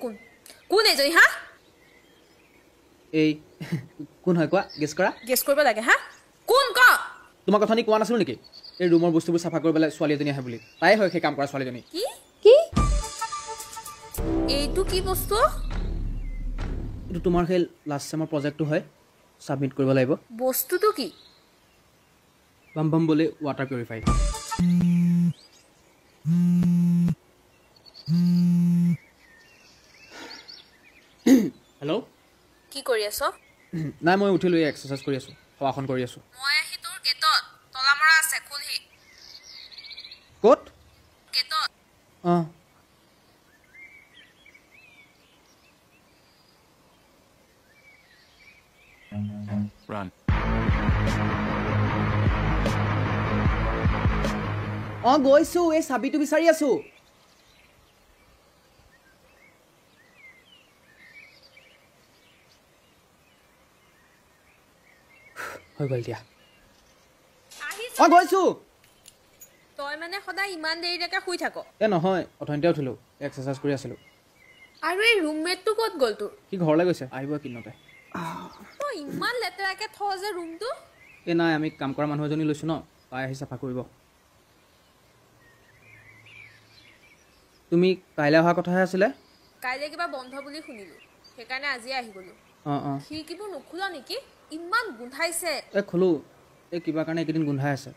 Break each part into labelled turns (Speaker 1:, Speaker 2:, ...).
Speaker 1: কোন কোন এজনী হা
Speaker 2: এই কোন হয় কোৱা গেছ কৰা
Speaker 1: গেছ কৰিব লাগে হা কোন ক
Speaker 2: তোমাৰ কথা নি কোৱা নাছিলো নেকি এই ৰুমৰ বস্তুবোৰ চাফা কৰিবলৈ ছোৱালী এজনী আহে বুলি তাই হয় সেই কাম কৰা ছোৱালীজনী
Speaker 1: কি কি এইটো কি বস্তু
Speaker 2: এইটো তোমাৰ সেই লাষ্ট চেমৰ প্ৰজেক্টটো হয় সাবমিট কৰিব লাগিব
Speaker 1: বস্তুটো কি
Speaker 2: বাম বাম বলে ওয়াটাৰ পিউৰিফাই হেল্ল'
Speaker 1: কি কৰি আছ
Speaker 2: নাই মই উঠিলো এই এক্সাৰসাইজ কৰি আছো শোৱাখন কৰি আছো
Speaker 1: মই আহি তোৰ গেটত তলা মৰা আছে খুলহি
Speaker 2: ক'ত
Speaker 1: গেটত
Speaker 3: Run.
Speaker 2: গৈছো এই চাবিটো বিচাৰি আছো হৈ গ'ল দিয়া গৈছো
Speaker 1: তই মানে সদায় ইমান দেৰিলৈকে শুই থাক
Speaker 2: নহয় অথনিতে উঠিলো এক্সাৰসাইজ কৰি আছিলো
Speaker 1: আৰু এই ৰুমমেটটো ক'ত গ'ল তোৰ
Speaker 2: কি ঘৰলৈ গৈছে আহিব কিনতে
Speaker 1: তই ইমান লেতেৰাকে থ যে ৰুমটো
Speaker 2: নাই আমি কাম কৰা মানুহ এজনী লৈছো ন তাই আহি চাফা কৰিব তুমি কাইলৈ অহা কথাহে আছিলে
Speaker 1: কাইলৈ কিবা বন্ধ বুলি শুনিলো সেইকাৰণে আজি আহি গলো খিৰিকীবোৰ নুখোল নেকি ইমান গোন্ধাইছে
Speaker 2: খোলো এই কিবা কাৰণে এইকেইদিন গোন্ধাই আছে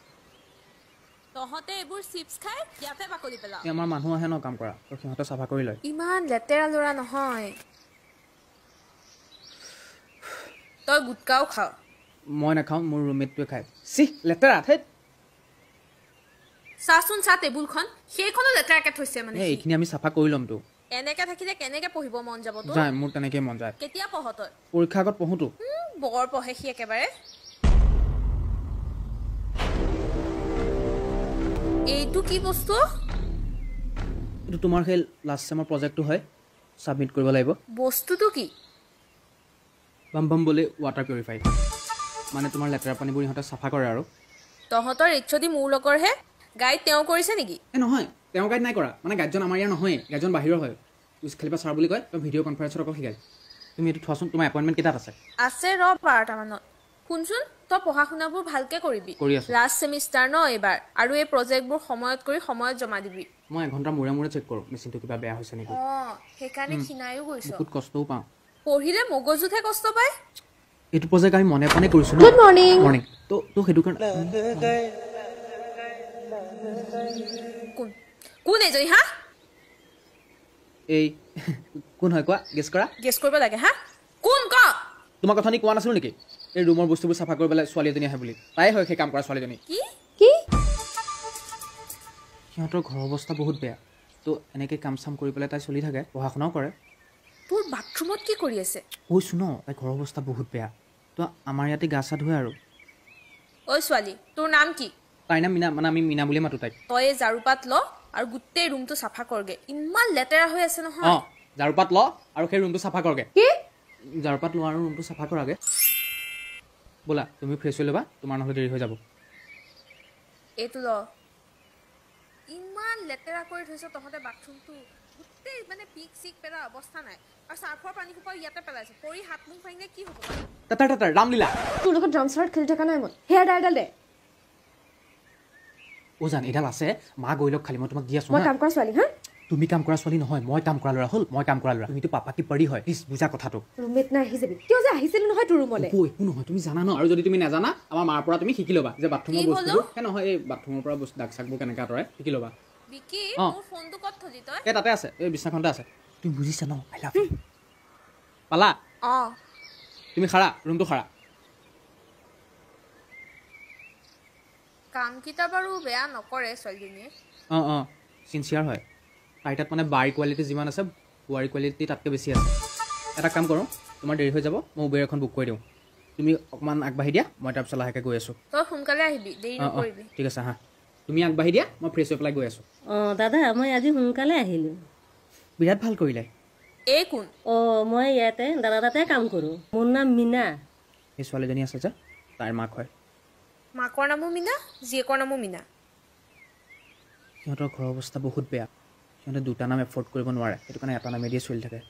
Speaker 1: তহঁতে এইবোৰ চিপছ খাই ইয়াতে বাকলি পেলা
Speaker 2: আমাৰ মানুহ আহে ন কাম কৰা তো সিহঁতে চাফা কৰি লয়
Speaker 1: ইমান লেতেৰা ল'ৰা নহয় তই গুটকাও খাও
Speaker 2: মই নাখাওঁ মোৰ ৰুমমেটটোৱে খায় চি লেতেৰা থেত
Speaker 1: চাচোন চা টেবুলখন সেইখনো লেতেৰাকে থৈছে মানে
Speaker 2: এইখিনি আমি চাফা কৰি ল'মতো
Speaker 1: এনেকে থাকিলে কেনেকে পঢ়িব মন যাব তোৰ
Speaker 2: যায় মোৰ তেনেকে মন যায়
Speaker 1: কেতিয়া পঢ় তই
Speaker 2: পৰীক্ষা আগত পঢ়োতো
Speaker 1: বৰ পঢ়ে সি একেবাৰে এইটো কি বস্তু
Speaker 2: এইটো তোমাৰ সেই লাষ্ট চেমৰ প্ৰজেক্টটো হয় সাবমিট কৰিব লাগিব
Speaker 1: বস্তুটো কি
Speaker 2: বাম বাম বলে ওয়াটাৰ পিউৰিফাই মানে তোমাৰ লেতেৰা পানীবোৰ ইহঁতে চাফা কৰে আৰু
Speaker 1: তহঁতৰ এইচঅডি মোৰ লগৰহে গাইড তেওঁ কৰিছে নেকি
Speaker 2: নহয় তেওঁ গাইড নাই কৰা মানে গাইডজন আমাৰ ইয়াৰ নহয় গাইডজন বাহিৰৰ হয় উইচখালিপা ছাৰ বুলি কয় তেওঁ ভিডিঅ' কনফাৰেন্সত অকল শিকায় তুমি এইটো থোৱাচোন তোমাৰ এপইণ্টমেণ্ট কেইটাত আছে
Speaker 1: ৰ 12টা মানত শুনচোন তই পঢ়া শুনাবোৰ ভালকে কৰিবি লাষ্ট সেমিষ্টাৰ ন এইবাৰ আৰু এই প্ৰজেক্টবোৰ সময়ত কৰি সময়ত জমা দিবি
Speaker 2: মই এঘণ্টা মূৰে মূৰে চেক কৰোঁ মেচিনটো কিবা বেয়া হৈছে নেকি
Speaker 1: সেইকাৰণে খিনায়ো গৈছ
Speaker 2: বহুত কষ্টও পাওঁ পঢ়িলে
Speaker 1: মগজুতহে কষ্ট পায়
Speaker 2: এইটো প্ৰজেক্ট আমি মনে মনে কৰিছোঁ
Speaker 1: গুড মৰ্ণিং
Speaker 2: মৰ্ণিং তো সেইটো কাৰণে
Speaker 1: কোন এজনী হা
Speaker 2: এই কোন হয় কোৱা গেছ কৰা
Speaker 1: গেছ কৰিব লাগে হা কোন ক
Speaker 2: তোমাৰ কথা নি কোৱা নাছিলো নেকি এই ৰুমৰ বস্তুবোৰ চাফা কৰিবলৈ ছোৱালী এজনী আহে বুলি তাই হয় সেই কাম কৰা ছোৱালীজনী
Speaker 1: কি কি
Speaker 2: সিহঁতৰ ঘৰৰ অৱস্থা বহুত বেয়া তো এনেকৈ কাম চাম কৰি পেলাই তাই চলি থাকে পঢ়া শুনাও কৰে
Speaker 1: তোৰ বাথৰুমত কি কৰি আছে
Speaker 2: কৈছোঁ ন তাই ঘৰৰ অৱস্থা বহুত বেয়া তো আমাৰ ইয়াতে গা চা ধুৱে আৰু
Speaker 1: ঐ ছোৱালী তোৰ নাম কি
Speaker 2: তাইৰ নাম মিনা মানে আমি মিনা বুলি মাতো তাইক
Speaker 1: তই ঝাৰুপাত ল আৰু গোটেই ৰুমটো চাফা কৰগে ইমান লেতেৰা হৈ আছে নহয়
Speaker 2: ঝাৰুপাত ল আৰু সেই ৰুমটো চাফা কৰগে
Speaker 1: কি
Speaker 2: ঝাৰুপাত ল আৰু ৰুমটো চাফা কৰাগে ব'লা তুমি ফ্ৰেছ হৈ ল'বা তোমাৰ নহ'লে দেৰি হৈ যাব
Speaker 1: এইটো ল ইমান লেতেৰা কৰি থৈছ তহঁতে বাথৰুমটো গোটেই মানে পিক চিক পেলা অৱস্থা নাই আৰু চাৰ্ফৰ পানী সোপা ইয়াতে পেলাইছে পৰি হাত মুখ ভাঙিলে কি হ'ব
Speaker 2: তাতাৰ ৰামলীলা
Speaker 4: তোৰ লগত ড্ৰাম চাৰ্ট খেলি থকা নাই মই হেয়াৰ ডাইডাল দে
Speaker 2: জান এডাল আছে মা গৈ লওক খালি মই তোমাক দি আছো
Speaker 4: মই কাম কৰা ছোৱালী হা
Speaker 2: তুমি কাম কৰা ছোৱালী নহয় মই কাম কৰা ল'ৰা হ'ল মই কাম কৰা ল'ৰা তুমিতো পাপা কি পাৰি হয় প্লিজ বুজা কথাটো
Speaker 4: ৰুমমেট নাই আহি যাবি কিয় যে আহিছিলি নহয় তোৰ ৰুমলৈ
Speaker 2: একো নহয় তুমি জানা ন আৰু যদি তুমি নাজানা আমাৰ মাৰ পৰা তুমি শিকি ল'বা যে বাথৰুমৰ বস্তুবোৰ নহয় এই বাথৰুমৰ পৰা বস্তু দাগ চাগবোৰ কেনেকৈ আঁতৰাই শিকি ল'বা
Speaker 1: বিকি মোৰ ফোনটো ক'ত থলি তই
Speaker 2: এই তাতে আছে এই বিছনাখনতে আছে তুমি বুজিছা ন আই লাভ ইউ পালা তুমি খাৰা ৰুমটো খাৰা
Speaker 1: কামকেইটা বাৰু বেয়া নকৰে ছোৱালীজনীয়ে
Speaker 2: চিনচিয়াৰ হয় তাই তাত মানে বাৰী কোৱালিটি যিমান আছে বোৱাৰী কোৱালিটি তাতকৈ বেছি আছে এটা কাম কৰোঁ তোমাৰ দেৰি হৈ যাব মই উবেৰ এখন বুক কৰি দিওঁ তুমি অকণমান আগবাঢ়ি দিয়া মই তাৰপিছত লাহেকৈ গৈ আছোঁ
Speaker 1: তই সোনকালে আহিবি দেৰি নকৰিবি
Speaker 2: ঠিক আছে হা তুমি আগবাঢ়ি দিয়া মই ফ্ৰেছ হৈ পেলাই গৈ আছোঁ
Speaker 5: দাদা মই আজি সোনকালে আহিলোঁ
Speaker 2: বিৰাট ভাল কৰিলে
Speaker 1: এই কোন
Speaker 5: মই ইয়াতে দাদা তাতে কাম কৰোঁ মোৰ নাম মীনা
Speaker 2: সেই ছোৱালীজনী আছে যে তাইৰ মাক হয়
Speaker 1: মাকৰ নামো মীনা জীয়েকৰ নামো মীনা
Speaker 2: সিহঁতৰ ঘৰৰ অৱস্থা বহুত বেয়া সিহঁতে দুটা নাম এফৰ্ড কৰিব নোৱাৰে সেইটো কাৰণে এটা নামে দিয়ে চলি থাকে